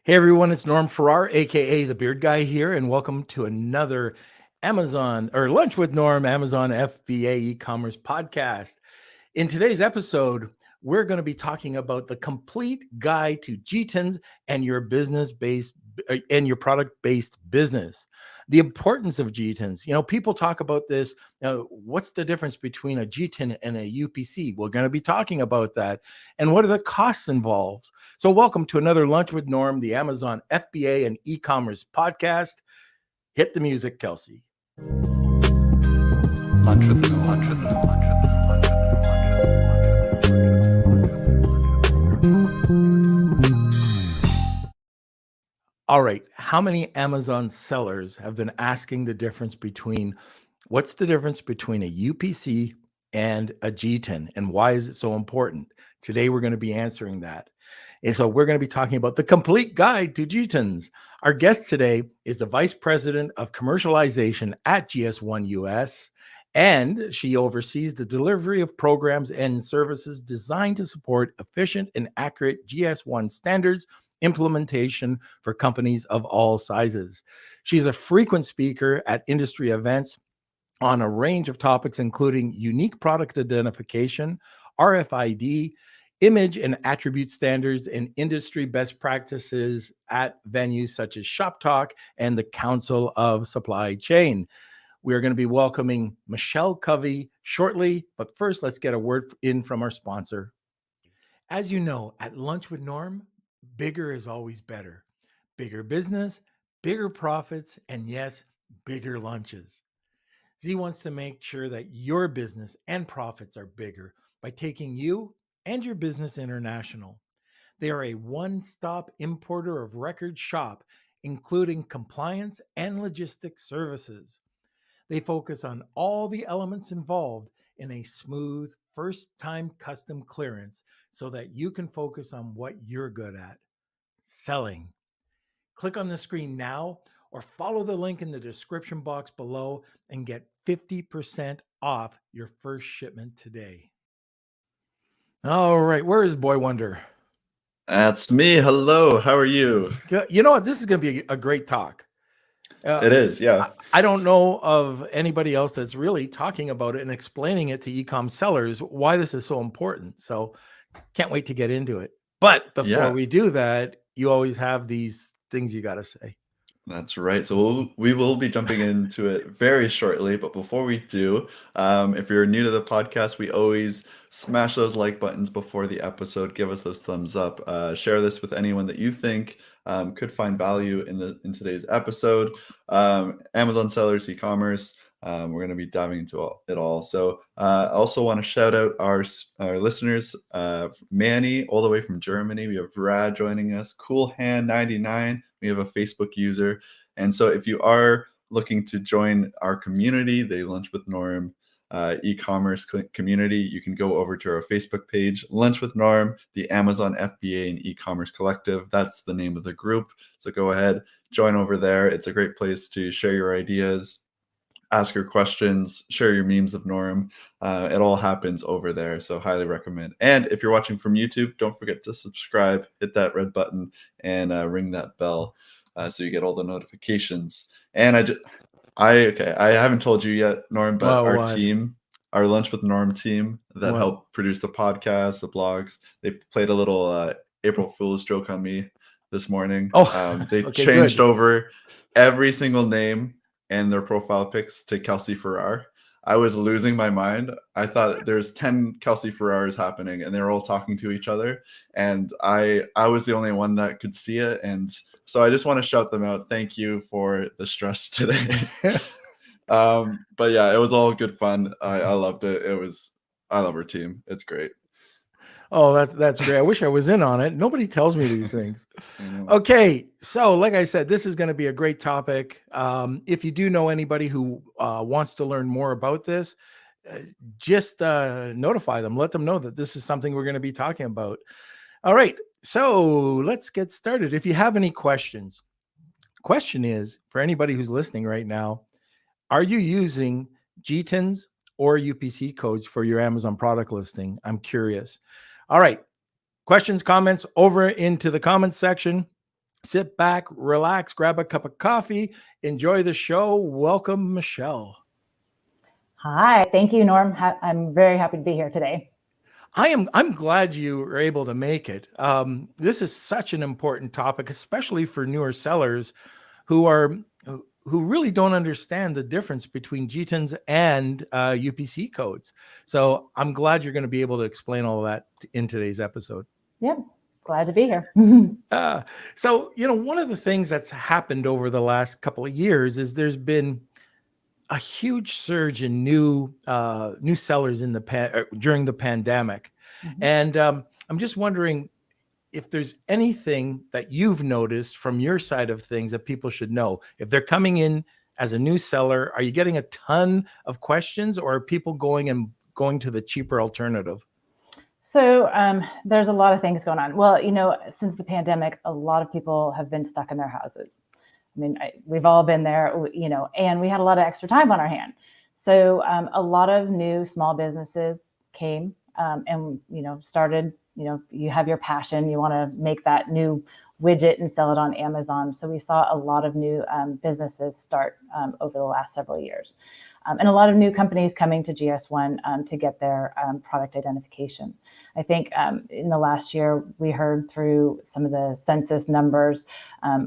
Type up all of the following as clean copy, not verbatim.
Hey everyone, it's Norm Farrar, aka the Beard Guy here, and welcome to another Amazon or Lunch with Norm Amazon FBA e-commerce podcast. In today's episode, we're going to be talking about the complete guide to GTINs and your business-based and your product-based business. The importance of GTINs. People talk about this. What's the difference between a GTIN and a UPC? We're going to be talking about that. And what are the costs involved? So welcome to another Lunch with Norm, the Amazon FBA and e-commerce podcast. Hit the music, Kelsey. Lunch with Norm. Lunch with Norm. Lunch with Norm. All right. How many Amazon sellers have been asking what's the difference between a UPC and a GTIN, and why is it so important? Today, we're going to be answering that. And so we're going to be talking about the complete guide to GTINs. Our guest today is the Vice President of Commercialization at GS1 US, and she oversees the delivery of programs and services designed to support efficient and accurate GS1 standards implementation for companies of all sizes. She's a frequent speaker at industry events on a range of topics, including unique product identification, RFID, image and attribute standards, and industry best practices at venues such as Shop Talk and the Council of Supply Chain. We are going to be welcoming Michelle Covey shortly, but first, let's get a word in from our sponsor. As you know, at Lunch with Norm, bigger is always better. Bigger business, bigger profits, and yes, bigger lunches. Z wants to make sure that your business and profits are bigger by taking you and your business international. They are a one-stop importer of record shop, including compliance and logistics services. They focus on all the elements involved in a smooth first-time custom clearance so that you can focus on what you're good at, selling. Click on the screen now or follow the link in the description box below and get 50% off your first shipment today. All right, where is Boy Wonder? That's me. Hello, how are you? You know what? This is going to be a great talk. It is, yeah. I don't know of anybody else that's really talking about it and explaining it to e-com sellers why this is so important. So can't wait to get into it. But before we do that, you always have these things you got to say. That's right. So we will be jumping into it very shortly. But before we do, if you're new to the podcast, we always smash those like buttons before the episode. Give us those thumbs up. Share this with anyone that you think could find value in today's episode. Amazon sellers, e-commerce. We're going to be diving into it all. So I also want to shout out our listeners, Manny, all the way from Germany. We have Rad joining us, Cool Hand 99. We have a Facebook user. And so if you are looking to join our community, the Lunch with Norm e-commerce community, you can go over to our Facebook page, Lunch with Norm, the Amazon FBA and e-commerce collective. That's the name of the group. So go ahead, join over there. It's a great place to share your ideas, ask your questions, share your memes of Norm. It all happens over there, so highly recommend. And if you're watching from YouTube, don't forget to subscribe, hit that red button, and ring that bell so you get all the notifications. And I haven't told you yet, Norm, but our Lunch with Norm team that helped produce the podcast, the blogs, they played a little April Fool's joke on me this morning. They changed over every single name and their profile pics to Kelsey Farrar. I was losing my mind. I thought there's 10 Kelsey Farrars happening and they're all talking to each other. And I was the only one that could see it. And so I just want to shout them out. Thank you for the stress today. But yeah, it was all good fun. I loved it. I love our team. It's great. Oh, that's great. I wish I was in on it. Nobody tells me these things. Okay, so like I said, this is going to be a great topic. If you do know anybody who wants to learn more about this, just notify them. Let them know that this is something we're going to be talking about. All right, so let's get started. If you have any questions, question is, for anybody who's listening right now, are you using GTINs or UPC codes for your Amazon product listing? I'm curious. All right. Questions, comments over into the comments section. Sit back, relax, grab a cup of coffee, enjoy the show. Welcome, Michelle. Hi, thank you, Norm. I'm very happy to be here today. I'm glad you were able to make it. This is such an important topic, especially for newer sellers who really don't understand the difference between GTINs and UPC codes. So I'm glad you're going to be able to explain all of that in today's episode. Yep, glad to be here. So, one of the things that's happened over the last couple of years is there's been a huge surge in new sellers in during the pandemic. Mhm. And I'm just wondering if there's anything that you've noticed from your side of things that people should know. If they're coming in as a new seller, are you getting a ton of questions, or are people going to the cheaper alternative? So there's a lot of things going on. Well, since the pandemic, a lot of people have been stuck in their houses. I mean, we've all been there, and we had a lot of extra time on our hand. So a lot of new small businesses came and, started, you have your passion, you want to make that new widget and sell it on Amazon. So we saw a lot of new businesses start over the last several years. And a lot of new companies coming to GS1 to get their product identification. I think in the last year, we heard through some of the census numbers,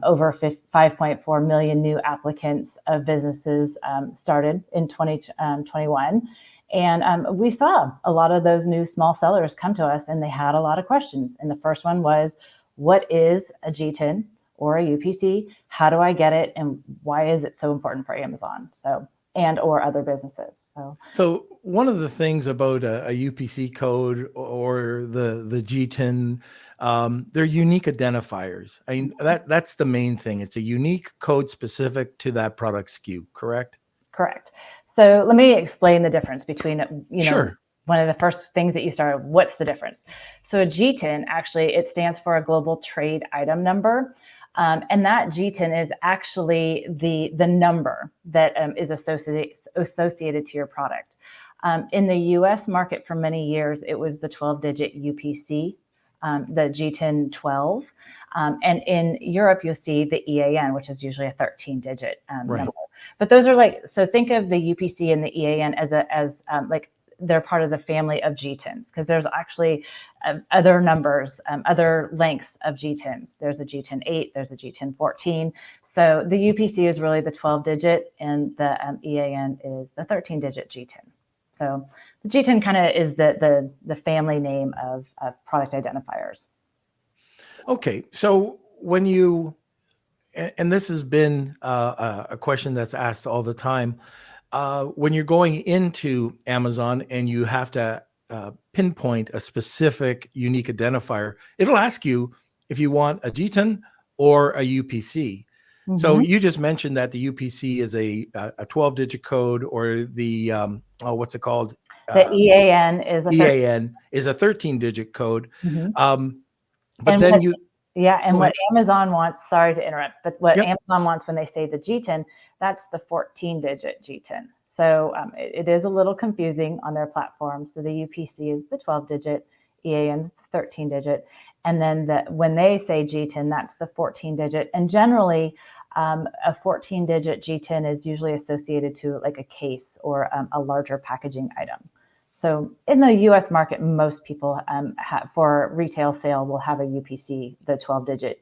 over 5.4 million new applicants of businesses started in 2021. And we saw a lot of those new small sellers come to us, and they had a lot of questions. And the first one was, what is a GTIN or a UPC? How do I get it? And why is it so important for Amazon? And or other businesses. So one of the things about a UPC code or the GTIN, they're unique identifiers. I mean, that's the main thing. It's a unique code specific to that product SKU, correct? Correct. So let me explain the difference between, Sure. One of the first things that you started, what's the difference? So a GTIN, actually, it stands for a global trade item number. And that GTIN is actually the number that is associated to your product. In the US market for many years, it was the 12-digit UPC, the GTIN 12. And in Europe, you'll see the EAN, which is usually a 13-digit number. But those are so think of the UPC and the EAN as they're part of the family of GTINs, because there's actually other numbers, other lengths of GTINs. There's a GTIN 8, there's a GTIN 14. So the UPC is really the 12-digit, and the EAN is the 13-digit GTIN. So the GTIN kind of is the family name of product identifiers. Okay, so when you, and this has been a question that's asked all the time, when you're going into Amazon and you have to pinpoint a specific unique identifier, it'll ask you if you want a GTIN or a UPC. Mm-hmm. So you just mentioned that the UPC is a 12-digit code, or the what's it called? The EAN is a 13-digit code. Mm-hmm. But and then what Amazon wants, sorry to interrupt, but what Amazon wants when they say the GTIN, that's the 14-digit GTIN. So it is a little confusing on their platform. So the UPC is the 12-digit, EAN is the 13-digit. And then when they say GTIN, that's the 14-digit. And generally, a 14-digit GTIN is usually associated to like a case or a larger packaging item. So in the US market, most people for retail sale will have a UPC, the 12-digit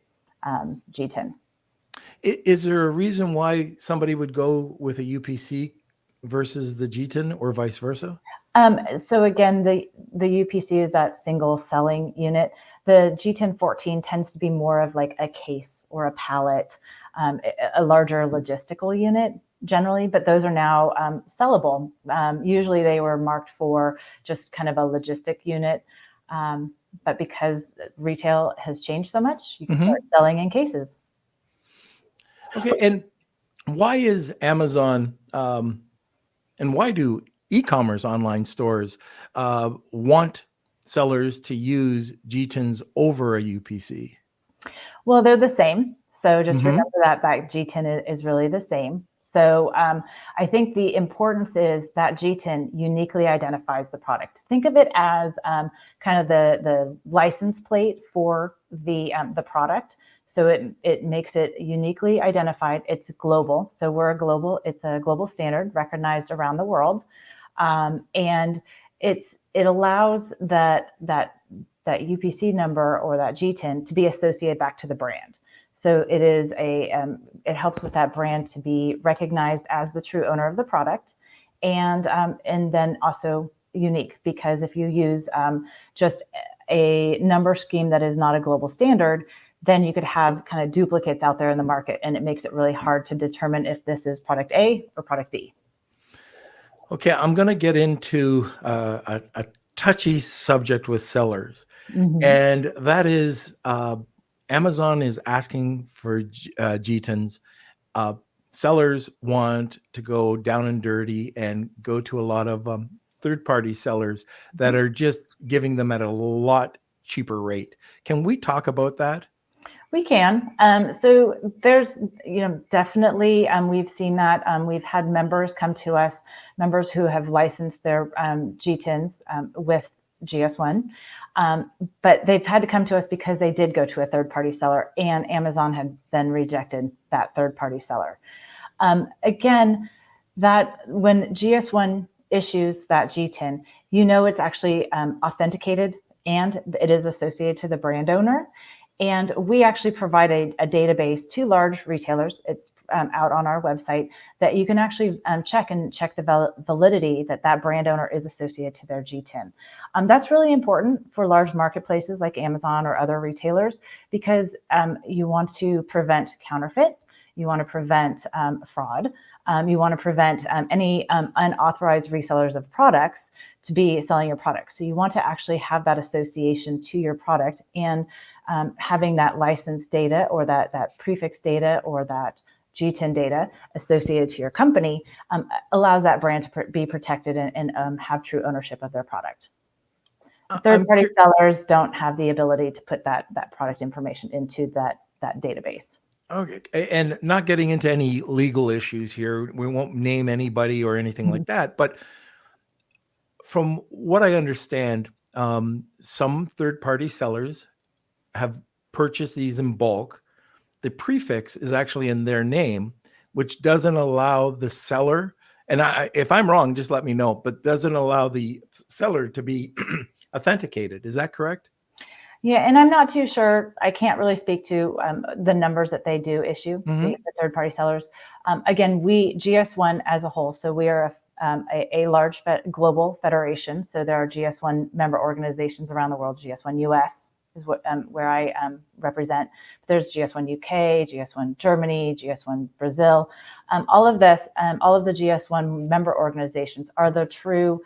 GTIN. Is there a reason why somebody would go with a UPC versus the GTIN, or vice versa? So again, the UPC is that single selling unit. The GTIN 14 tends to be more of like a case or a pallet, a larger logistical unit generally, but those are now sellable. Usually they were marked for just kind of a logistic unit, but because retail has changed so much, you can start selling in cases. Okay, and why is Amazon and why do e-commerce online stores want sellers to use GTINs over a UPC? Well, they're the same. So just remember that GTIN is really the same. So I think the importance is that GTIN uniquely identifies the product. Think of it as kind of the license plate for the product. So it makes it uniquely identified. It's global. So it's a global standard recognized around the world. And it allows that UPC number or that GTIN to be associated back to the brand. So it helps with that brand to be recognized as the true owner of the product, and then also unique, because if you use just a number scheme that is not a global standard, then you could have kind of duplicates out there in the market, and it makes it really hard to determine if this is product A or product B. Okay, I'm going to get into a touchy subject with sellers, and that is Amazon is asking for GTINs. Sellers want to go down and dirty and go to a lot of third-party sellers that are just giving them at a lot cheaper rate. Can we talk about that? We can. So there's, definitely, we've seen that. We've had members come to us, members who have licensed their GTINs with GS1, but they've had to come to us because they did go to a third-party seller, and Amazon had then rejected that third-party seller. Again, that when GS1 issues that GTIN, it's actually authenticated and it is associated to the brand owner. And we actually provide a database to large retailers. It's out on our website that you can actually check the validity that brand owner is associated to their GTIN. That's really important for large marketplaces like Amazon or other retailers, because you want to prevent counterfeit, you want to prevent fraud, you want to prevent any unauthorized resellers of products to be selling your products. So you want to actually have that association to your product, and having that license data or that prefix data or that GTIN data associated to your company allows that brand to be protected and have true ownership of their product. Third-party sellers don't have the ability to put that product information into that database. Okay, and not getting into any legal issues here, we won't name anybody or anything like that, but from what I understand, some third-party sellers have purchased these in bulk. The prefix is actually in their name, which doesn't allow the seller, and if I'm wrong, just let me know, but doesn't allow the seller to be authenticated. Is that correct? Yeah, and I'm not too sure. I can't really speak to the numbers that they do issue, the third-party sellers. Again, GS1 as a whole, so we are a large global federation. So there are GS1 member organizations around the world. GS1 US is where I represent. There's GS1 UK, GS1 Germany, GS1 Brazil. All of the GS1 member organizations are the true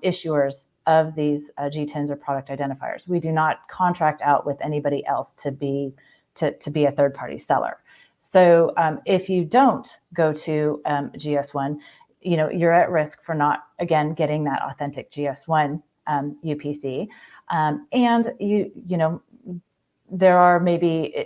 issuers of these GTINs or product identifiers. We do not contract out with anybody else to be a third-party seller. So if you don't go to GS1, you're at risk for not, again, getting that authentic GS1 UPC. And it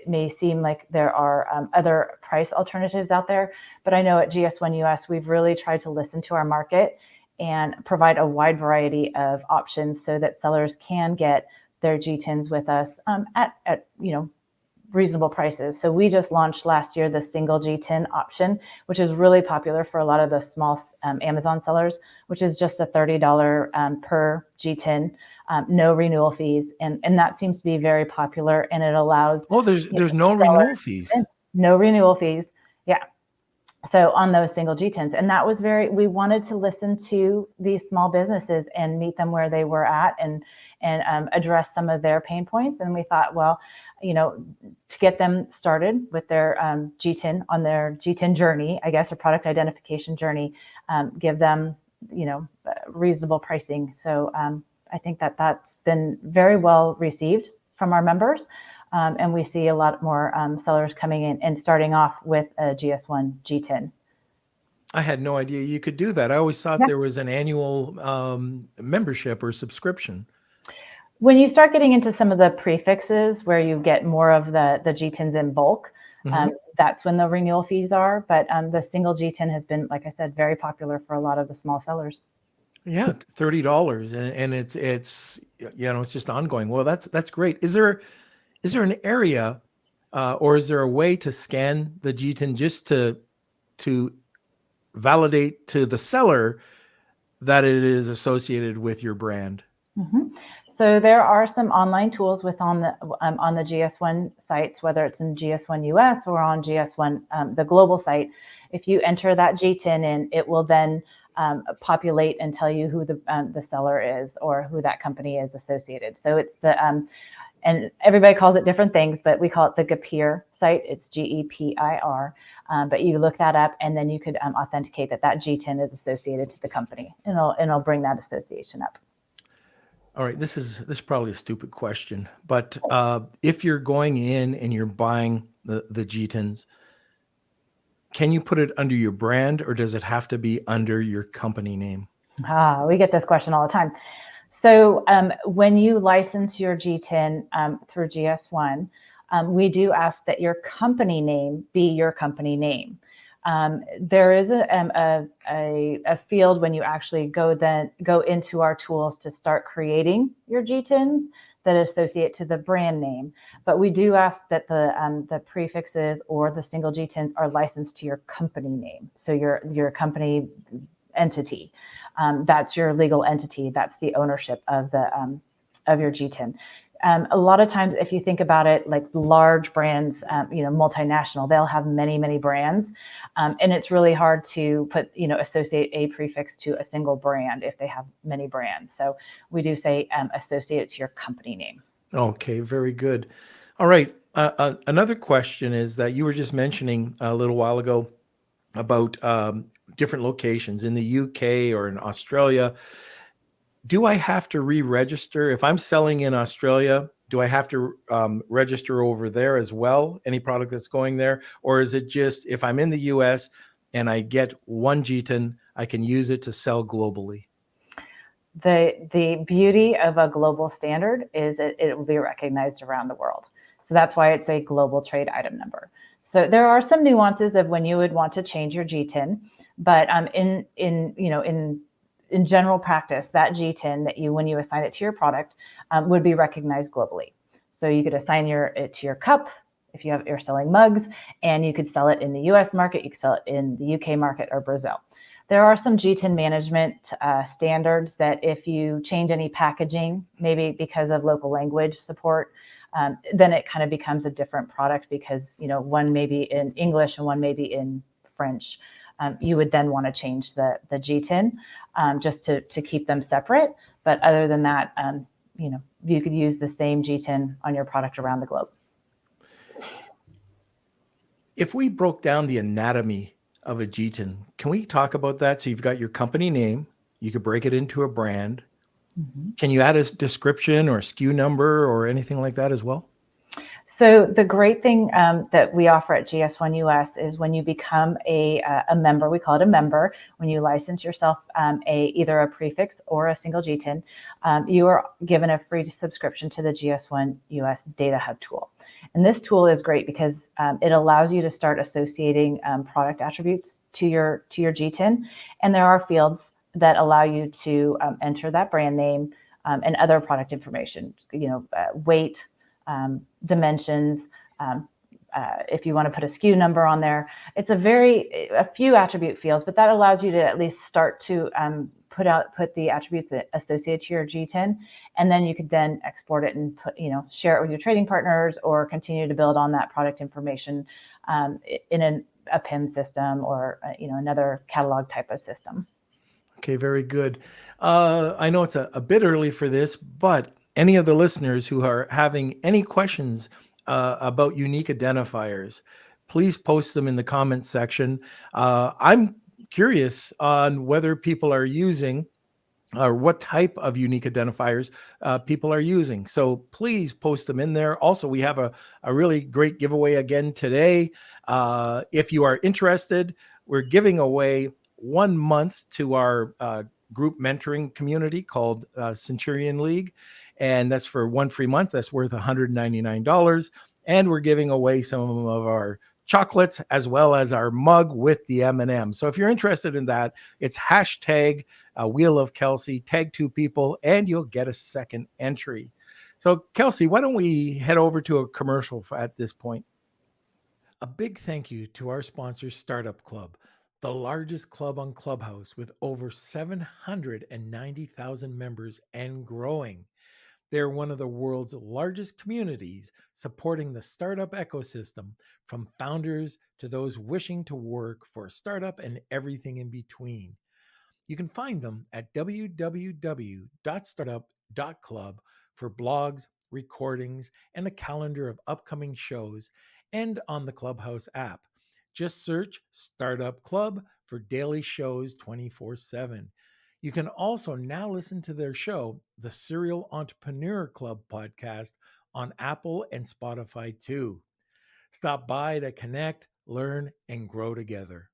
may seem like there are other price alternatives out there, but I know at GS1 US, we've really tried to listen to our market and provide a wide variety of options so that sellers can get their GTINs with us at reasonable prices. So we just launched last year the single GTIN option, which is really popular for a lot of the small Amazon sellers, which is just a $30 per GTIN, no renewal fees, and that seems to be very popular, and it allows. Oh, there's no renewal fees. No renewal fees, yeah. So on those single GTINs, and that was we wanted to listen to these small businesses and meet them where they were at and address some of their pain points. And we thought, well, to get them started with their GTIN on their GTIN journey, I guess, or product identification journey, give them, reasonable pricing. So I think that's been very well received from our members. And we see a lot more sellers coming in and starting off with a GS1 GTIN. I had no idea you could do that. I always thought there was an annual membership or subscription. When you start getting into some of the prefixes where you get more of the GTINs in bulk, that's when the renewal fees are. But the single GTIN has been, like I said, very popular for a lot of the small sellers. Yeah, $30, and it's just ongoing. Well, that's great. Is there an area or is there a way to scan the GTIN just to validate to the seller that it is associated with your brand? Mm-hmm. So there are some online tools on the GS1 sites, whether it's in GS1 US or on GS1 the global site. If you enter that GTIN in, it will then populate and tell you who the seller is or who that company is associated. So it's and everybody calls it different things, but we call it the GPIR site. It's GEPIR. But you look that up, and then you could authenticate that GTIN is associated to the company, and it'll bring that association up. All right, this is probably a stupid question, but if you're going in and you're buying the GTINs, can you put it under your brand, or does it have to be under your company name? We get this question all the time. So when you license your GTIN through GS1, we do ask that your company name be your company name. There is a field when you actually go into our tools to start creating your GTINs that associate to the brand name. But we do ask that the prefixes or the single GTINs are licensed to your company name. So your company entity, that's your legal entity. That's the ownership of your GTIN. A lot of times, if you think about it, like large brands, multinational, they'll have many brands, and it's really hard to associate a prefix to a single brand if they have many brands. So we do say associate it to your company name. Okay, very good. All right. Another question is that you were just mentioning a little while ago about different locations in the UK or in Australia. Do I have to re-register if I'm selling in Australia? Do I have to register over there as well? Any product that's going there, or is it just if I'm in the US and I get one GTIN, I can use it to sell globally? The beauty of a global standard is it will be recognized around the world. So that's why it's a global trade item number. So there are some nuances of when you would want to change your GTIN, but in general practice, that GTIN that when you assign it to your product would be recognized globally. So you could assign it to your cup if you're selling mugs, and you could sell it in the US market, you could sell it in the UK market or Brazil. There are some GTIN management standards that if you change any packaging, maybe because of local language support, then it kind of becomes a different product because one may be in English and one may be in French. You would then want to change the GTIN just to keep them separate. But other than that, you could use the same GTIN on your product around the globe. If we broke down the anatomy of a GTIN, can we talk about that? So you've got your company name, you could break it into a brand. Mm-hmm. Can you add a description or SKU number or anything like that as well? So the great thing that we offer at GS1 US is when you become a member, we call it a member, when you license yourself either a prefix or a single GTIN, you are given a free subscription to the GS1 US Data Hub tool. And this tool is great because it allows you to start associating product attributes to your GTIN. And there are fields that allow you to enter that brand name and other product information, weight, dimensions, if you want to put a SKU number on there. It's a few attribute fields, but that allows you to at least start to put the attributes associated to your GTIN, and then you could then export it and share it with your trading partners or continue to build on that product information in a PIM system or another catalog type of system. Okay, very good. I know it's a bit early for this, but any of the listeners who are having any questions about unique identifiers, please post them in the comments section. I'm curious on whether people are using or what type of unique identifiers people are using. So please post them in there. Also, we have a really great giveaway again today. If you are interested, we're giving away 1 month to our group mentoring community called Centurion League. And that's for 1 free month. That's worth $199. And we're giving away some of our chocolates as well as our mug with the M&M. So if you're interested in that, it's hashtag Wheel of Kelsey, tag 2 people, and you'll get a second entry. So Kelsey, why don't we head over to a commercial at this point? A big thank you to our sponsor, Startup Club, the largest club on Clubhouse with over 790,000 members and growing. They're one of the world's largest communities supporting the startup ecosystem, from founders to those wishing to work for a startup and everything in between. You can find them at www.startup.club for blogs, recordings, and a calendar of upcoming shows, and on the Clubhouse app. Just search Startup Club for daily shows 24/7. You can also now listen to their show, the Serial Entrepreneur Club podcast, on Apple and Spotify too. Stop by to connect, learn, and grow together.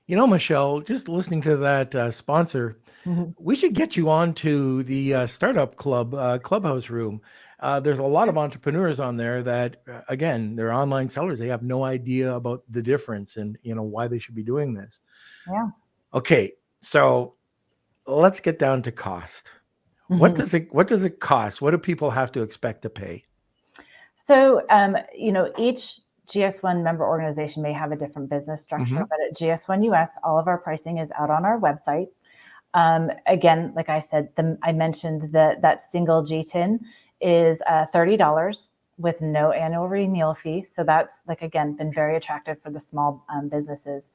You know, Michelle, just listening to that sponsor, we should get you on to the Startup Club Clubhouse room. There's a lot of entrepreneurs on there that, again, they're online sellers. They have no idea about the difference and, why they should be doing this. Yeah. Okay, so let's get down to cost. What does it cost? What do people have to expect to pay? So, each GS1 member organization may have a different business structure, but at GS1 US, all of our pricing is out on our website. Again, like I said, I mentioned that single GTIN is $30 with no annual renewal fee. So that's, been very attractive for the small businesses.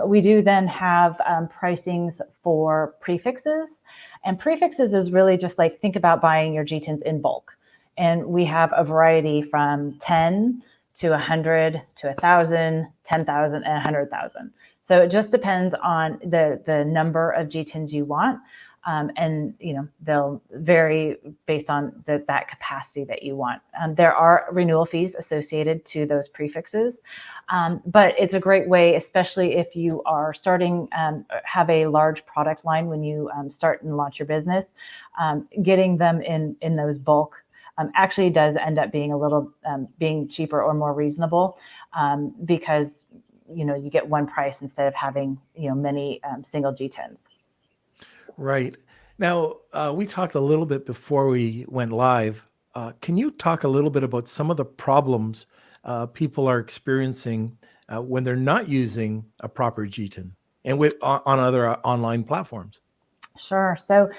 We do then have pricings for prefixes, and prefixes is really just think about buying your GTINs in bulk. And we have a variety from 10 to 100 to 1,000, 10,000, and 100,000. So it just depends on the number of GTINs you want. And they'll vary based on that capacity that you want. There are renewal fees associated to those prefixes, but it's a great way, especially if you are starting, have a large product line when you start and launch your business. Getting them in those bulk actually does end up being a little being cheaper or more reasonable, because you get one price instead of having many single GTINs. Right. Now, we talked a little bit before we went live. Can you talk a little bit about some of the problems people are experiencing when they're not using a proper GTIN and on other online platforms? Sure. So,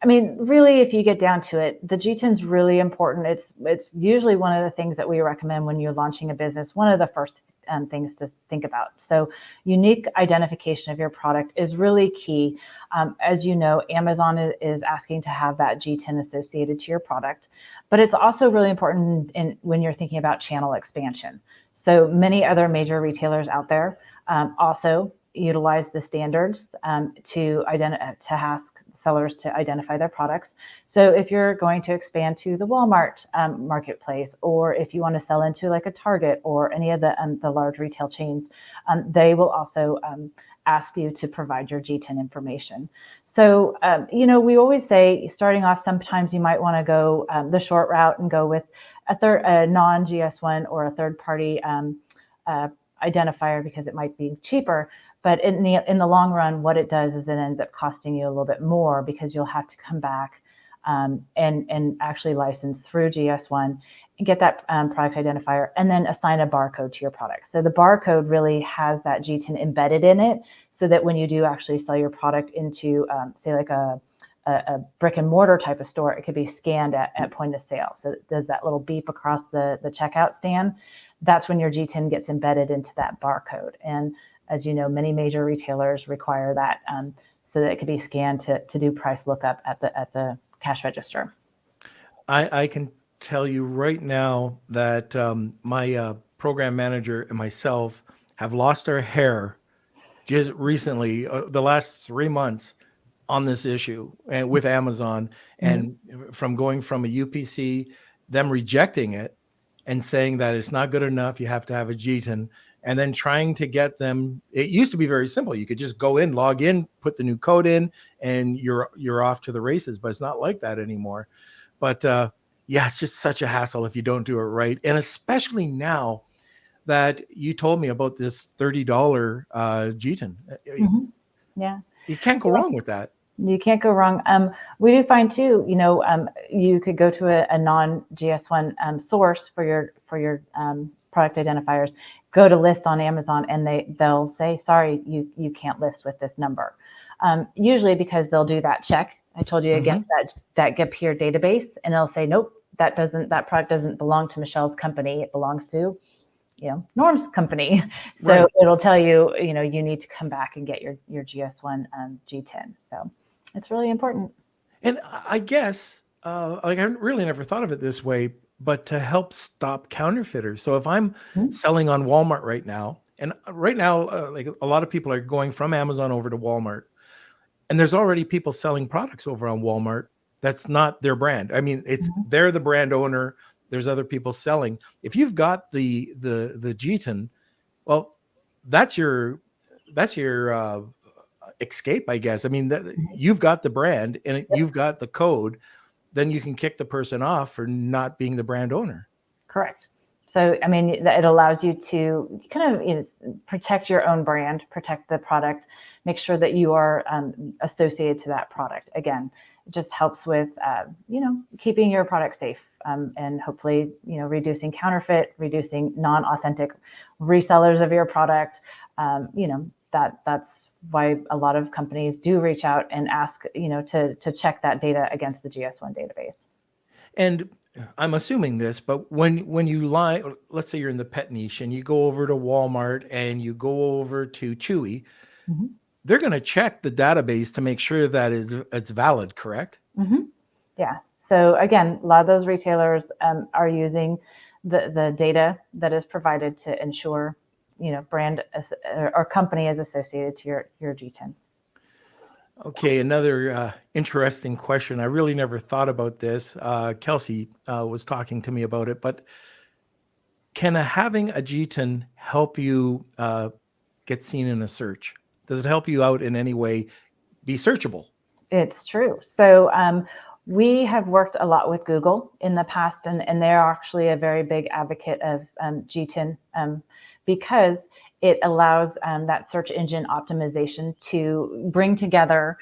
really, if you get down to it, the GTIN is really important. It's usually one of the things that we recommend when you're launching a business, one of the first things to think about. So unique identification of your product is really key. As you know, Amazon is asking to have that GTIN associated to your product, but it's also really important when you're thinking about channel expansion. So many other major retailers out there also utilize the standards to ask sellers to identify their products. So if you're going to expand to the Walmart marketplace, or if you want to sell into like a Target or any of the large retail chains, they will also ask you to provide your GTIN information. So, we always say, starting off, sometimes you might want to go the short route and go with a non-GS1 or a third-party identifier because it might be cheaper. But in the long run, what it does is it ends up costing you a little bit more, because you'll have to come back and actually license through GS1 and get that product identifier, and then assign a barcode to your product. So the barcode really has that GTIN embedded in it, so that when you do actually sell your product into, say, like a brick and mortar type of store, it could be scanned at point of sale. So it does that little beep across the checkout stand. That's when your GTIN gets embedded into that barcode. And as you know, many major retailers require that, so that it could be scanned to do price lookup at the cash register. I can tell you right now that my program manager and myself have lost our hair just recently, the last 3 months, on this issue and with Amazon, and from going from a UPC, them rejecting it and saying that it's not good enough, you have to have a GTIN, and then trying to get them. It used to be very simple. You could just go in, log in, put the new code in, and you're off to the races. But it's not like that anymore. But yeah, it's just such a hassle if you don't do it right. And especially now that you told me about this $30 GTIN. Yeah. You can't go wrong with that. You can't go wrong. We do find too, you could go to a non-GS1 source for your product identifiers, go to list on Amazon, and they'll say, sorry, you can't list with this number. Usually because they'll do that check, I told you, against that GetPeer database, and it'll say, nope, that product doesn't belong to Michelle's company. It belongs to, Norm's company. So it'll tell you, you need to come back and get your GS1 G10. So it's really important. And I guess, I really never thought of it this way, but to help stop counterfeiters. So if I'm selling on Walmart right now, and right now, like a lot of people are going from Amazon over to Walmart, and there's already people selling products over on Walmart that's not their brand. I mean, they're the brand owner. There's other people selling. If you've got the GTIN, well, that's your escape, I guess. I mean, you've got the brand and you've got the code, then you can kick the person off for not being the brand owner. Correct. So, I mean, it allows you to kind of protect your own brand, protect the product, make sure that you are associated to that product. Again, it just helps with, keeping your product safe, and hopefully, reducing counterfeit, reducing non-authentic resellers of your product. That's why a lot of companies do reach out and ask, to check that data against the GS1 database. And I'm assuming this, but when you let's say you're in the pet niche and you go over to Walmart and you go over to Chewy, they're going to check the database to make sure that it's valid, correct? Yeah. So again, a lot of those retailers are using the data that is provided to ensure, brand or company is associated to your GTIN. Okay, another interesting question. I really never thought about this. Kelsey was talking to me about it, but can having a GTIN help you get seen in a search? Does it help you out in any way be searchable? It's true. So we have worked a lot with Google in the past, and they're actually a very big advocate of GTIN because it allows that search engine optimization to bring together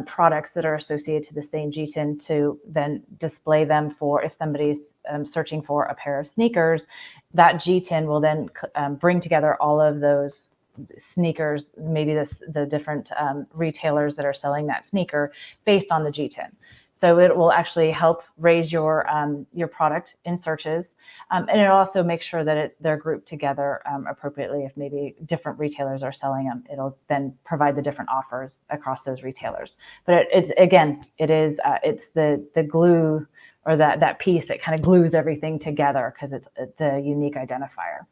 products that are associated to the same GTIN to then display them for, if somebody's searching for a pair of sneakers, that GTIN will then bring together all of those sneakers, maybe the different retailers that are selling that sneaker based on the GTIN. So it will actually help raise your product in searches, and it also makes sure that they're grouped together appropriately. If maybe different retailers are selling them, it'll then provide the different offers across those retailers. But it's the glue, or that piece that kind of glues everything together, because it's the unique identifier.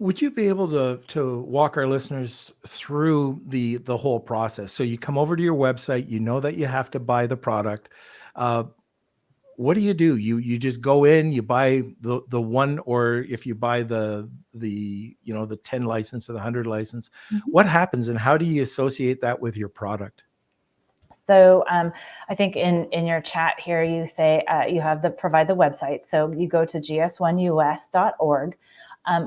Would you be able to walk our listeners through the whole process? So you come over to your website, you know that you have to buy the product. What do? You just go in, you buy the one, or if you buy the 10 license or the 100 license, what happens and how do you associate that with your product? So I think in your chat here, you say you have provide the website. So you go to gs1us.org.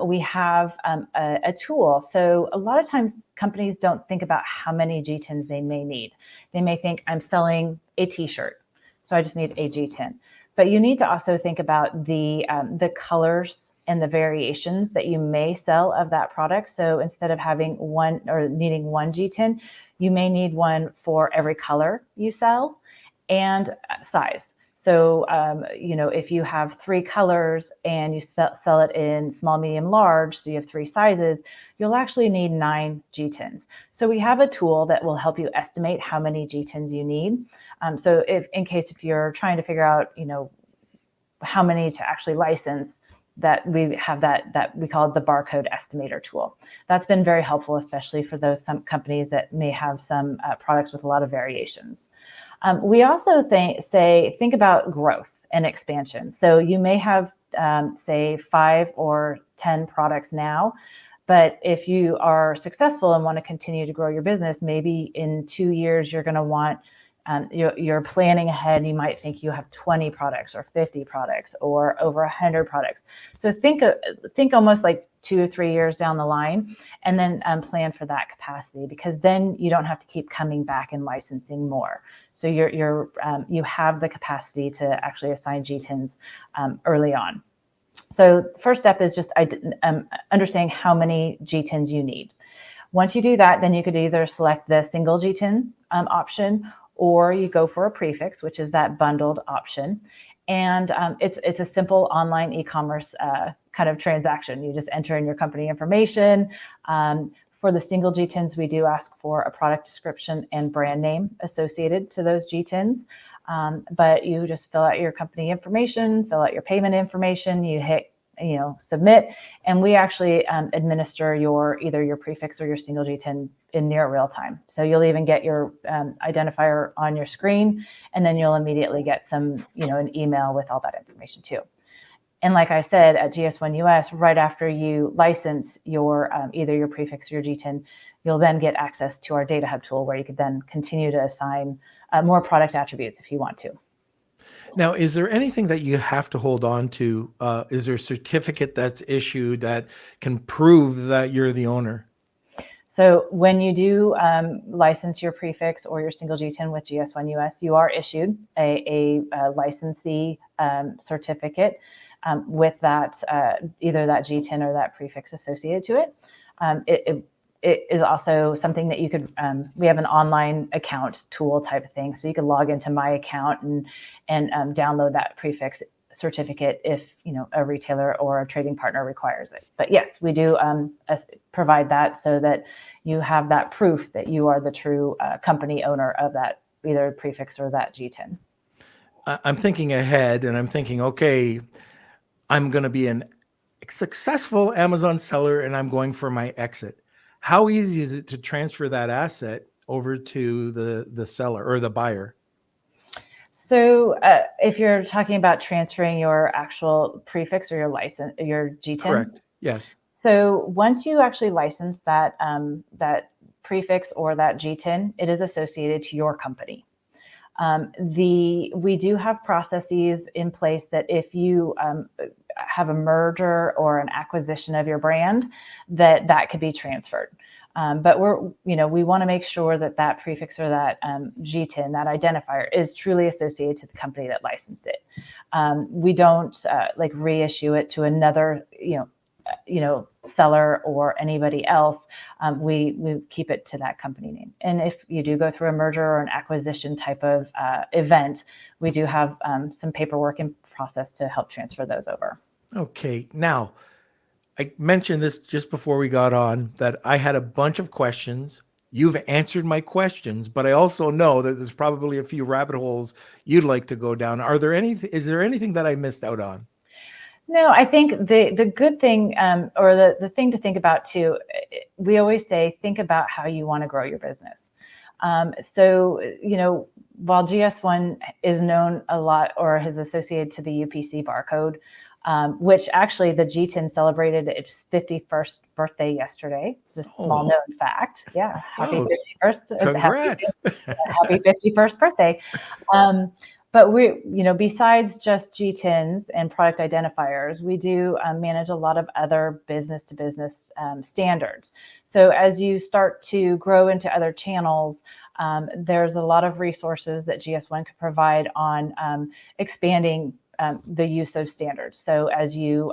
We have a tool. So a lot of times companies don't think about how many GTINs they may need. They may think, I'm selling a t-shirt, so I just need a GTIN. But you need to also think about the colors and the variations that you may sell of that product. So instead of having one or needing one GTIN, you may need one for every color you sell and size. So, if you have 3 colors and you sell it in small, medium, large, so you have 3 sizes, you'll actually need 9 GTINs. So we have a tool that will help you estimate how many GTINs you need. So if you're trying to figure out, how many to actually license, that we have that we call it the barcode estimator tool. That's been very helpful, especially for some companies that may have some products with a lot of variations. We also think about growth and expansion. So you may have, say, 5 or 10 products now, but if you are successful and want to continue to grow your business, maybe in 2 years, you're going to want, you're planning ahead. You might think you have 20 products or 50 products or over 100 products. So think almost like 2 or 3 years down the line, and then plan for that capacity, because then you don't have to keep coming back and licensing more. So you have the capacity to actually assign GTINs early on. So first step is just understanding how many GTINs you need. Once you do that, then you could either select the single GTIN option, or you go for a prefix, which is that bundled option. And it's a simple online e-commerce kind of transaction. You just enter in your company information. For the single GTINs, we do ask for a product description and brand name associated to those GTINs. But you just fill out your company information, fill out your payment information, you hit submit, and we actually administer either your prefix or your single GTIN in near real time. So you'll even get your identifier on your screen, and then you'll immediately get an email with all that information too. And like I said, at GS1 US, right after you license your either your prefix or your GTIN, you'll then get access to our data hub tool, where you could then continue to assign more product attributes if you want to. Now, is there anything that you have to hold on to? Is there a certificate that's issued that can prove that you're the owner? So when you do license your prefix or your single GTIN with GS1 US, you are issued a licensee certificate with that either that GTIN or that prefix associated to it. It is also something that you could, we have an online account tool type of thing. So you can log into my account and download that prefix certificate if a retailer or a trading partner requires it. But yes, we do provide that so that you have that proof that you are the true company owner of that either prefix or that GTIN. I'm thinking ahead, and I'm thinking, okay, I'm going to be a successful Amazon seller and I'm going for my exit. How easy is it to transfer that asset over to the seller or the buyer? So if you're talking about transferring your actual prefix or your GTIN. Correct. Yes. So once you actually license that that prefix or that GTIN, it is associated to your company. We do have processes in place that if you have a merger or an acquisition of your brand, that could be transferred. But we want to make sure that prefix or that GTIN, that identifier, is truly associated to the company that licensed it. We don't reissue it to another seller or anybody else. We keep it to that company name. And if you do go through a merger or an acquisition type of event, we do have some paperwork in process to help transfer those over. Okay. Now, I mentioned this just before we got on, that I had a bunch of questions. You've answered my questions, but I also know that there's probably a few rabbit holes you'd like to go down. Is there anything that I missed out on? No, I think the good thing or the thing to think about too, we always say, think about how you want to grow your business. So, while GS1 is known a lot or is associated to the UPC barcode, which actually the GTIN celebrated its 51st birthday yesterday. It's a small known fact. Yeah. Happy 51st. Congrats. Happy 51st birthday. But besides just GTINs and product identifiers, we do manage a lot of other business-to-business standards. So as you start to grow into other channels, there's a lot of resources that GS1 could provide on expanding the use of standards. So as you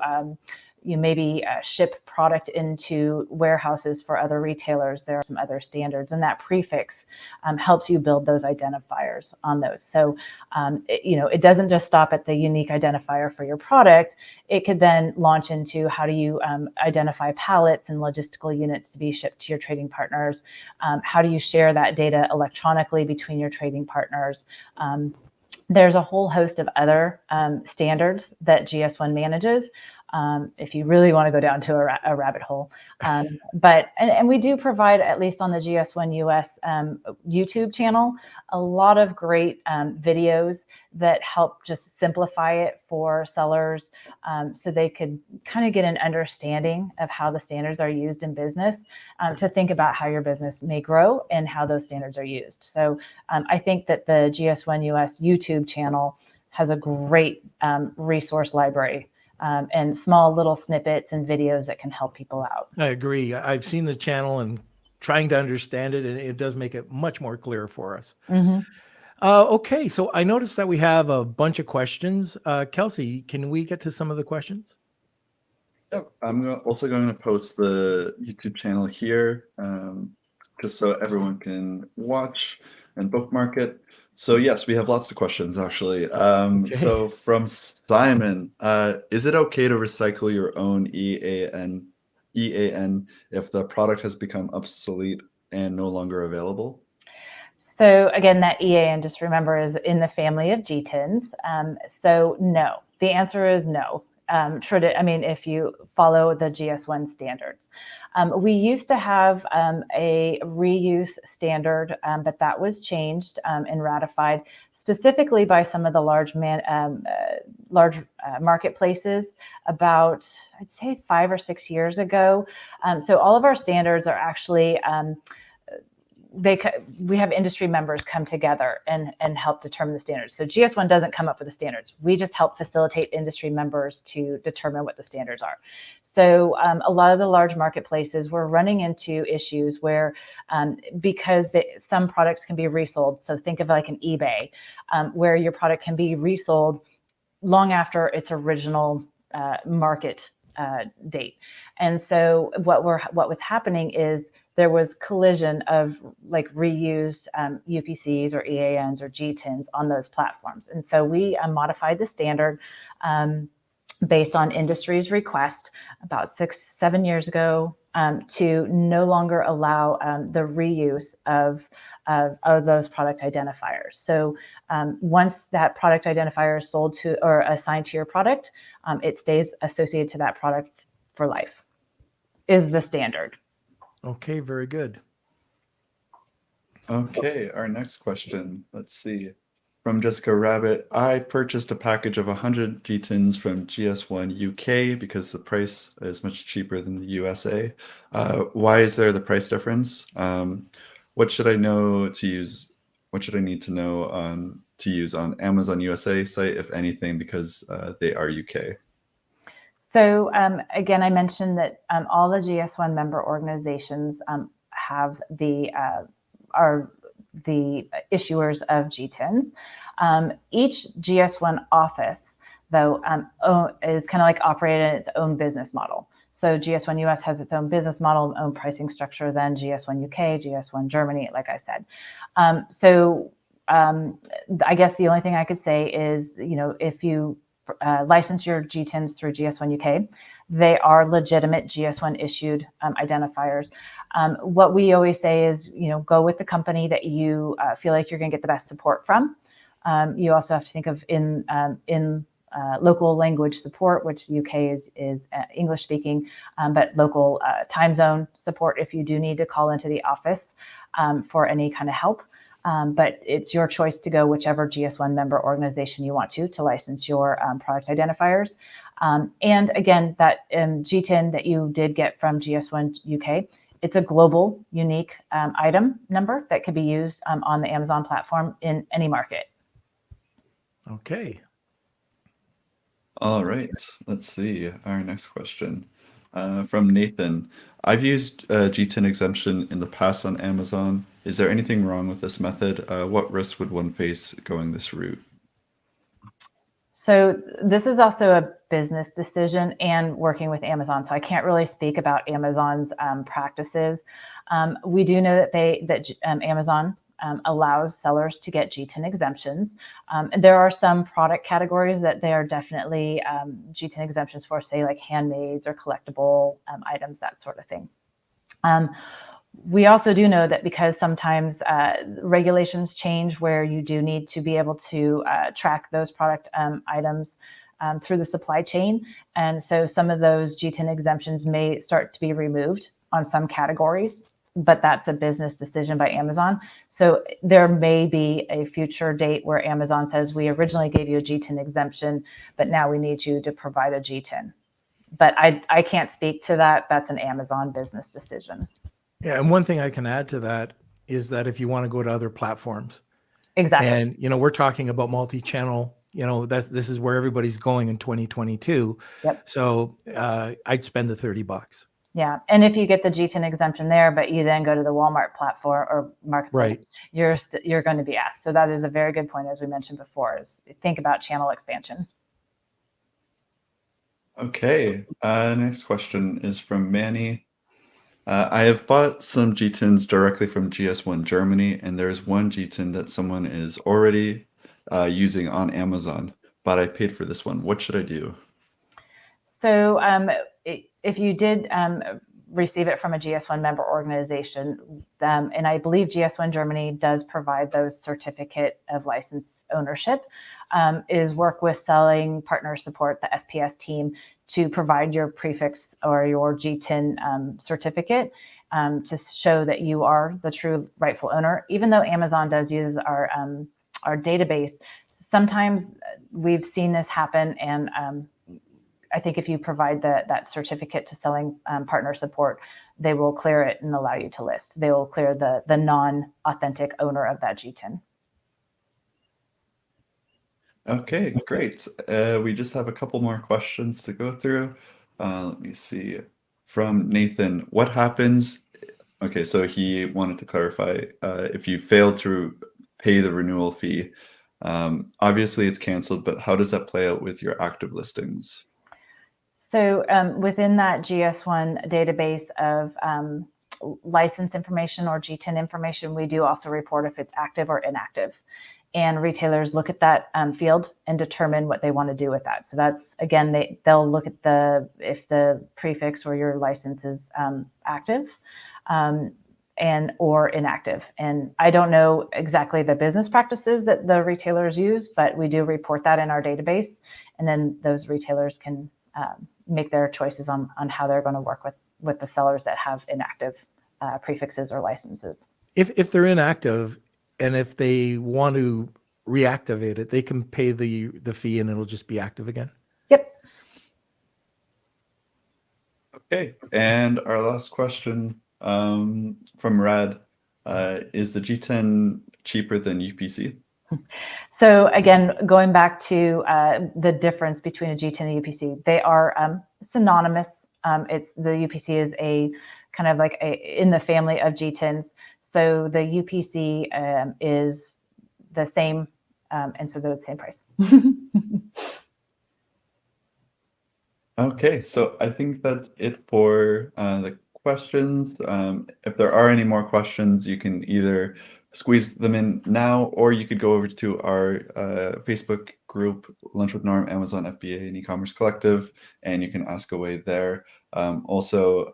maybe ship product into warehouses for other retailers, there are some other standards, and that prefix helps you build those identifiers on those. So it doesn't just stop at the unique identifier for your product. It could then launch into how do you identify pallets and logistical units to be shipped to your trading partners? How do you share that data electronically between your trading partners? There's a whole host of other standards that GS1 manages. If you really want to go down to a rabbit hole. But we do provide, at least on the GS1 US YouTube channel, a lot of great videos that help just simplify it for sellers so they could kind of get an understanding of how the standards are used in business to think about how your business may grow and how those standards are used. So I think that the GS1 US YouTube channel has a great resource library and small little snippets and videos that can help people out. I agree. I've seen the channel and trying to understand it, and it does make it much more clear for us. Mm-hmm. Okay, so I noticed that we have a bunch of questions. Kelsey, can we get to some of the questions? Yep. Also going to post the YouTube channel here, just so everyone can watch and bookmark it. So yes, we have lots of questions actually. Okay. So from Simon, is it okay to recycle your own EAN if the product has become obsolete and no longer available? So again, that EAN, just remember, is in the family of GTINs. So no, the answer is no. If you follow the GS1 standards. We used to have a reuse standard, but that was changed and ratified specifically by some of the large marketplaces about, I'd say, 5 or 6 years ago. So all of our standards are actually we have industry members come together and help determine the standards. So GS1 doesn't come up with the standards. We just help facilitate industry members to determine what the standards are. So a lot of the large marketplaces were running into issues where because some products can be resold. So think of like an eBay, where your product can be resold long after its original market date. And so what was happening is there was collision of like reused UPCs or EANs or GTINs on those platforms. And so we modified the standard based on industry's request about 6-7 years ago to no longer allow the reuse of those product identifiers. So once that product identifier is sold to or assigned to your product, it stays associated to that product for life, is the standard. Okay, very good. Okay, our next question. Let's see. From Jessica Rabbit, I purchased a package of 100 GTINs from GS1 UK because the price is much cheaper than the USA. Why is there the price difference? What should I know to use? What should I need to know to use on Amazon USA site, if anything, because they are UK? So again, I mentioned that all the GS1 member organizations have are the issuers of GTINs. Each GS1 office, though, is kind of like operated in its own business model. So GS1 US has its own business model, own pricing structure than GS1 UK, GS1 Germany, like I said. I guess the only thing I could say is, if you license your GTINs through GS1 UK, they are legitimate GS1 issued identifiers. What we always say is, go with the company that you feel like you're going to get the best support from. You also have to think of in local language support, which UK is English speaking, but local time zone support if you do need to call into the office for any kind of help. But it's your choice to go whichever GS1 member organization you want to license your product identifiers. And again, that GTIN that you did get from GS1 UK, it's a global unique item number that can be used on the Amazon platform in any market. Okay. All right, let's see. Our next question from Nathan. I've used GTIN exemption in the past on Amazon. Is there anything wrong with this method? What risk would one face going this route? So this is also a business decision and working with Amazon. So I can't really speak about Amazon's practices. We do know that Amazon allows sellers to get GTIN exemptions. And there are some product categories that they are definitely GTIN exemptions for, say like handmaids or collectible items, that sort of thing. We also do know that because sometimes regulations change where you do need to be able to track those product items through the supply chain. And so some of those GTIN exemptions may start to be removed on some categories, but that's a business decision by Amazon. So there may be a future date where Amazon says, we originally gave you a GTIN exemption, but now we need you to provide a GTIN. But I can't speak to that. That's an Amazon business decision. Yeah, and one thing I can add to that is that if you want to go to other platforms, exactly, and we're talking about multi-channel, this is where everybody's going in 2022. Yep. So I'd spend the $30. Yeah, and if you get the GTIN exemption there, but you then go to the Walmart platform or marketplace, right, you're going to be asked. So that is a very good point, as we mentioned before. Is think about channel expansion. Okay, next question is from Manny. I have bought some GTINs directly from GS1 Germany, and there's one GTIN that someone is already using on Amazon, but I paid for this one. What should I do? So if you did receive it from a GS1 member organization, and I believe GS1 Germany does provide those certificate of license ownership, is work with selling partner support, the SPS team, to provide your prefix or your GTIN certificate to show that you are the true rightful owner. Even though Amazon does use our database, sometimes we've seen this happen, and I think if you provide that certificate to selling partner support, they will clear it and allow you to list. They will clear the non-authentic owner of that GTIN. Okay, great. We just have a couple more questions to go through. Let me see. From Nathan, what happens? Okay, so he wanted to clarify if you fail to pay the renewal fee, obviously it's canceled, but how does that play out with your active listings? So within that GS1 database of license information or GTIN information, we do also report if it's active or inactive. And retailers look at that field and determine what they want to do with that. So that's, again, they'll look at if the prefix or your license is active or inactive. And I don't know exactly the business practices that the retailers use, but we do report that in our database. And then those retailers can make their choices on how they're going to work with the sellers that have inactive prefixes or licenses. If they're inactive, and if they want to reactivate it, they can pay the fee and it'll just be active again. Yep. Okay, and our last question from Rad, is the G10 cheaper than UPC? So again, going back to the difference between a G10 and UPC, they are synonymous. The UPC is a kind of like in the family of G10s. So the UPC is the same, and so they're the same price. Okay, so I think that's it for the questions. If there are any more questions, you can either squeeze them in now, or you could go over to our Facebook group, Lunch with Norm, Amazon FBA, and e-commerce collective, and you can ask away there. Also,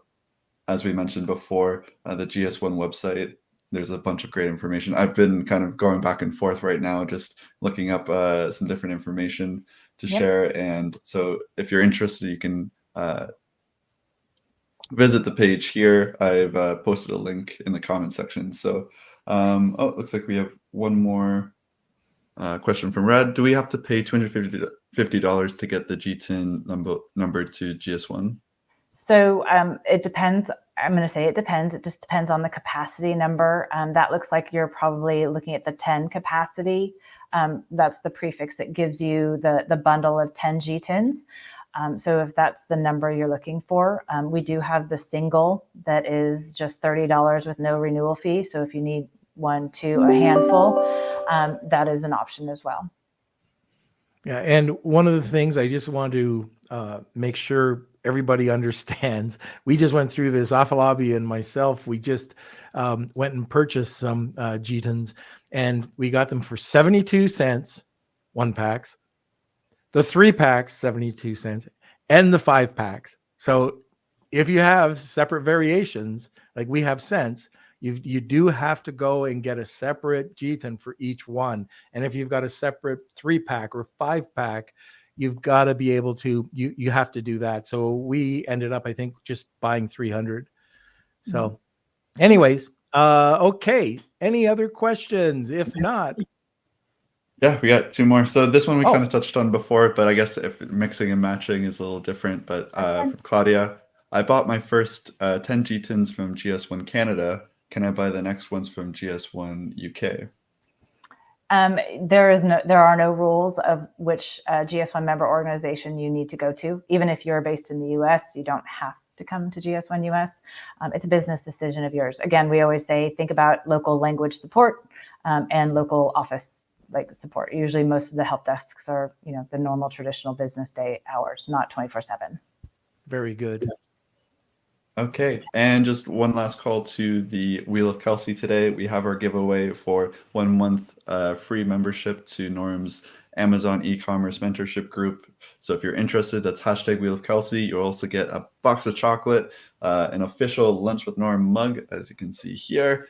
as we mentioned before, the GS1 website, there's a bunch of great information. I've been kind of going back and forth right now, just looking up some different information to share. And so if you're interested, you can visit the page here. I've posted a link in the comment section. So, it looks like we have one more question from Red. Do we have to pay $250 to get the GTIN number to GS1? So it depends. I'm going to say it depends. It just depends on the capacity number. That looks like you're probably looking at the 10 capacity. That's the prefix that gives you the bundle of 10 GTINs. So if that's the number you're looking for, we do have the single that is just $30 with no renewal fee. So if you need 1, 2, a handful, that is an option as well. Yeah, and one of the things I just want to make sure everybody understands, we just went through this. Afalabi and myself, we just went and purchased some GTINs, and we got them for 72 cents, 1 packs, the 3 packs, 72 cents, and the 5 packs. So if you have separate variations, like we have cents, you do have to go and get a separate GTIN for each one. And if you've got a separate 3-pack or 5-pack, you've got to be able to, you have to do that. So we ended up, I think, just buying 300. So anyways, okay. Any other questions? If not. Yeah, we got 2 more. So this one we kind of touched on before, but I guess if mixing and matching is a little different. But from Claudia, I bought my first 10 GTINs from GS1 Canada. Can I buy the next ones from GS1 UK? There are no rules of which GS1 member organization you need to go to. Even if you're based in the US, you don't have to come to GS1 US. It's a business decision of yours. Again, we always say, think about local language support and local office like support. Usually most of the help desks are, the normal traditional business day hours, not 24/7. Very good. Okay, and just one last call to the Wheel of Kelsey today. We have our giveaway for 1 month free membership to Norm's Amazon e-commerce mentorship group. So if you're interested, that's hashtag Wheel of Kelsey. You'll also get a box of chocolate, an official Lunch with Norm mug, as you can see here,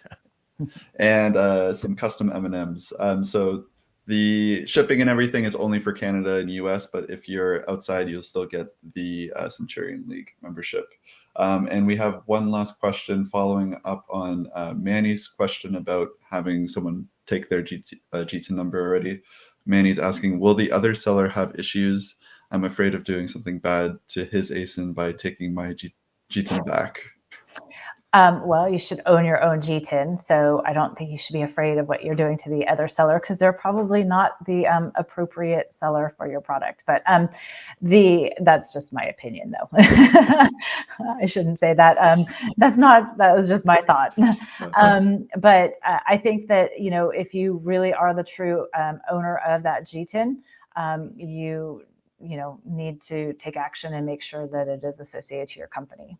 and some custom M&Ms. So the shipping and everything is only for Canada and US, but if you're outside, you'll still get the Centurion League membership. And we have one last question following up on Manny's question about having someone take their GTIN number already. Manny's asking, will the other seller have issues? I'm afraid of doing something bad to his ASIN by taking my GTIN back. Well, you should own your own GTIN, so I don't think you should be afraid of what you're doing to the other seller, because they're probably not the appropriate seller for your product. But that's just my opinion, though. I shouldn't say that. That was just my thought. But I think that, if you really are the true owner of that GTIN, you need to take action and make sure that it is associated to your company.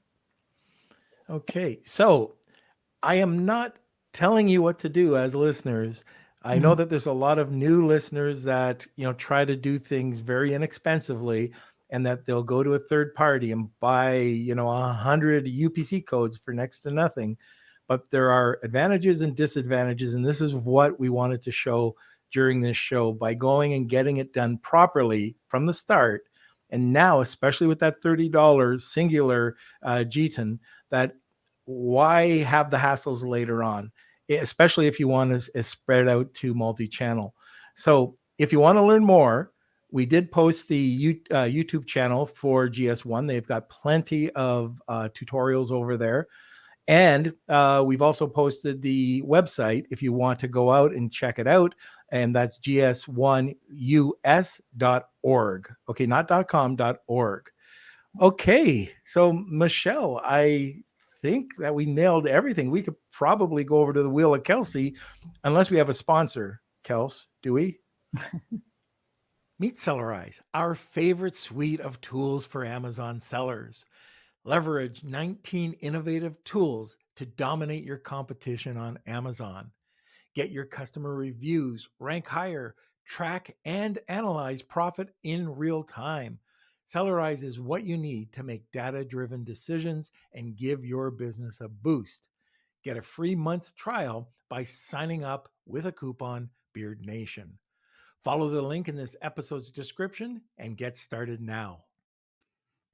Okay, so I am not telling you what to do as listeners. I know that there's a lot of new listeners that, try to do things very inexpensively, and that they'll go to a third party and buy, 100 UPC codes for next to nothing. But there are advantages and disadvantages, and this is what we wanted to show during this show by going and getting it done properly from the start. And now, especially with that $30 singular GTIN, that why have the hassles later on, especially if you want to spread out to multi-channel. So if you want to learn more, we did post the YouTube channel for GS1. They've got plenty of tutorials over there. And we've also posted the website if you want to go out and check it out. And that's GS1US.org. Okay, not .com, .org. Okay, so Michelle, I think that we nailed everything. We could probably go over to the Wheel of Kelsey, unless we have a sponsor. Kels, do we? Meet Sellerize, our favorite suite of tools for Amazon sellers. Leverage 19 innovative tools to dominate your competition on Amazon. Get your customer reviews, rank higher, track and analyze profit in real time. Sellerize is what you need to make data-driven decisions and give your business a boost. Get a free month trial by signing up with a coupon, Beard Nation. Follow the link in this episode's description and get started now.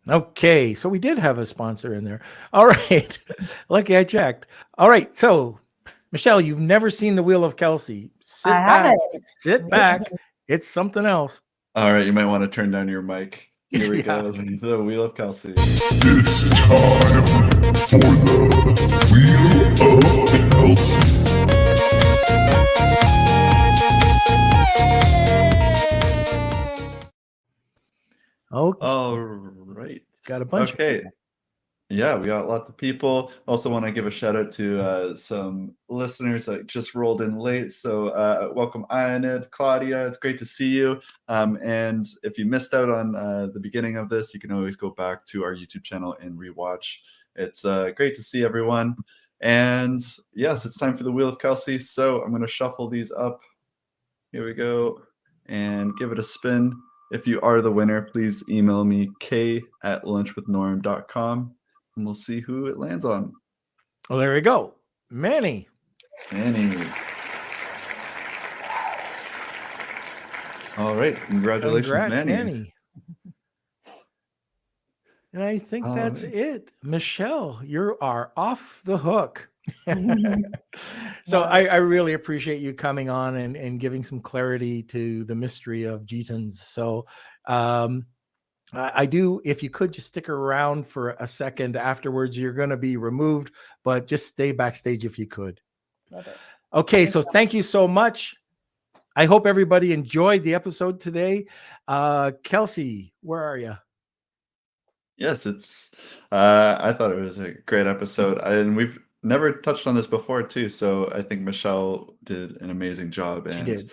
Okay, so we did have a sponsor in there. All right, lucky I checked. All right, so Michelle, you've never seen the Wheel of Kelsey. Sit back. It's something else. All right, you might want to turn down your mic. Here we go, the Wheel of Kelsey. It's time for the Wheel of Kelsey. Okay. All right. Got a bunch. Okay. Yeah, we got lots of people. Also want to give a shout out to some listeners that just rolled in late. So welcome, Ionid, Claudia. It's great to see you. And if you missed out on the beginning of this, you can always go back to our YouTube channel and rewatch. It's great to see everyone. And yes, it's time for the Wheel of Kelsey. So I'm going to shuffle these up. Here we go. And give it a spin. If you are the winner, please email me k@lunchwithnorm.com. And we'll see who it lands on. Well, there we go. Manny. All right. Congratulations, Manny. And I think that's it. Michelle, you are off the hook. So I really appreciate you coming on and giving some clarity to the mystery of GTINs. So I do, if you could just stick around for a second afterwards, you're going to be removed, but just stay backstage if you could. Love it. Okay, so thank you so much. I hope everybody enjoyed the episode today. Kelsey, where are you? Yes, it's I thought it was a great episode, and we've never touched on this before too, so I think Michelle did an amazing job. She And did.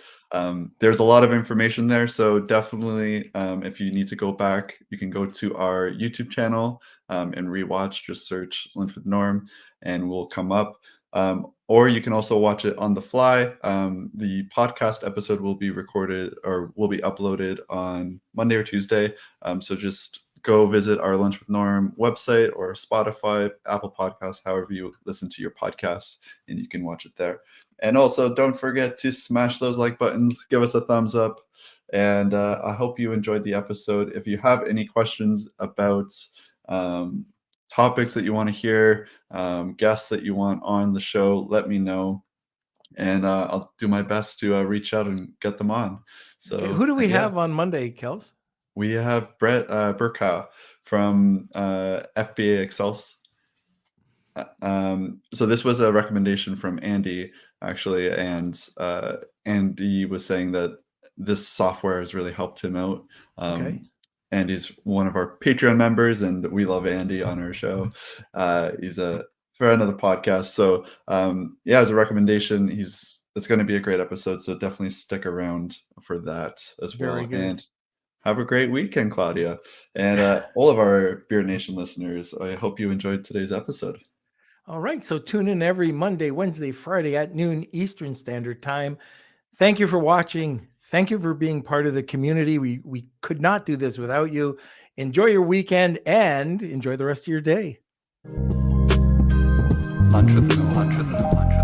there's a lot of information there, so definitely, if you need to go back, you can go to our YouTube channel and rewatch. Just search Lunch with Norm, and we'll come up. Or you can also watch it on the fly. The podcast episode will be recorded or will be uploaded on Monday or Tuesday. So just go visit our Lunch with Norm website or Spotify, Apple Podcasts, however you listen to your podcasts, and you can watch it there. And also, don't forget to smash those like buttons, give us a thumbs up, and I hope you enjoyed the episode. If you have any questions about topics that you want to hear, guests that you want on the show, let me know, and I'll do my best to reach out and get them on. So Okay, who do we yeah. have on Monday, Kels? We have Brett Burkow from FBA Excels. So this was a recommendation from Andy, actually, and Andy was saying that this software has really helped him out. Okay. Andy's one of our Patreon members, and we love Andy on our show. He's a friend of the podcast. So yeah, as a recommendation, it's going to be a great episode. So definitely stick around for that as well. Very good. And have a great weekend, Claudia. And all of our Beer Nation listeners, I hope you enjoyed today's episode. All right. So tune in every Monday, Wednesday, Friday at noon Eastern Standard Time. Thank you for watching. Thank you for being part of the community. We could not do this without you. Enjoy your weekend and enjoy the rest of your day. Lunch with Norm.